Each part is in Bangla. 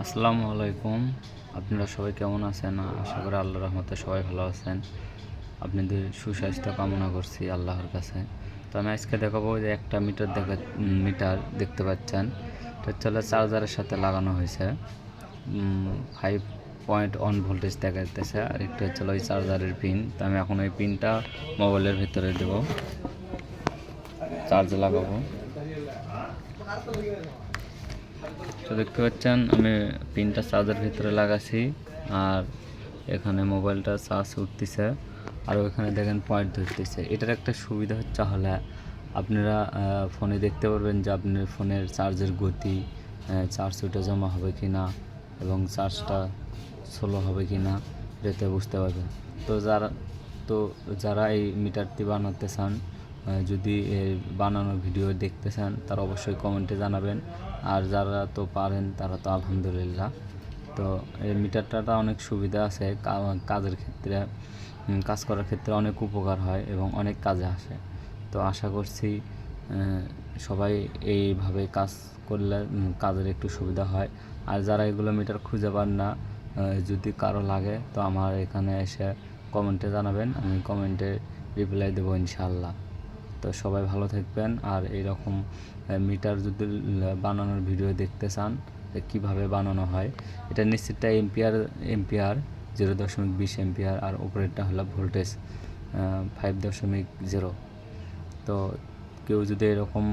আসসালামু আলাইকুম। আপনারা সবাই কেমন আছেন? আশা করি আল্লাহর রহমতে সবাই ভালো আছেন। আপনাদের সুস্বাস্থ্য কামনা করছি আল্লাহর কাছে। তো আমি আজকে দেখাবো যে একটা মিটার দেখতে পাচ্ছেন, এটা হচ্ছে চার্জারের সাথে লাগানো হয়েছে। 5.1 ভোল্টেজ দেখা যাচ্ছে, আর একটা হচ্ছে ওই চার্জারের পিন। তো আমি এখন ওই পিনটা মোবাইলের ভিতরে দেবো, চার্জ লাগাবো। তো দেখতে পাচ্ছেন আমি পিনটা চার্জের ভিতরে লাগাছি, আর এখানে মোবাইলটা চার্জ উঠতেছে, আর ওইখানে দেখেন পয়েন্ট ধরতেছে। এটার একটা সুবিধা হচ্ছে হলে আপনারা ফোনে দেখতে পারবেন যে আপনার ফোনের চার্জের গতি, চার্জ ওটা জমা হবে কি না, এবং চার্জটা স্লো হবে কি না, এটাতে বুঝতে পারবেন। তো যারা এই মিটারটি বানাতে চান, যদি বানানোর ভিডিও দেখতে চান, তারা অবশ্যই কমেন্টে জানাবেন। আর যারা তো পারেন তারা তো আলহামদুলিল্লাহ। তো এই মিটারটা অনেক সুবিধা আছে, কাজের ক্ষেত্রে, কাজ করার ক্ষেত্রে অনেক উপকার হয় এবং অনেক কাজে আসে। তো আশা করছি সবাই এইভাবে কাজ করলে কাজের একটু সুবিধা হয়। আর যারা এগুলো মিটার খুঁজে পান না, যদি কারো লাগে তো আমার এখানে এসে কমেন্টে জানাবেন, আমি কমেন্টে রিপ্লাই দেবো ইনশাআল্লাহ। তো সবাই ভালো থাকবেন। আর এইরকম মিটার যদি বানানোর ভিডিও দেখতে চান কীভাবে বানানো হয়, এটা নিশ্চিতটা এম্পিয়ার 0.20 এম্পিয়ার, আর উপরেরটা হলো ভোল্টেজ 5.0। তো কেউ যদি এরকম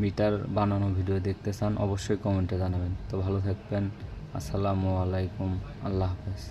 মিটার বানানো ভিডিও দেখতে চান অবশ্যই কমেন্টে জানাবেন। তো ভালো থাকবেন। আসসালামু আলাইকুম। আল্লাহ হাফেজ।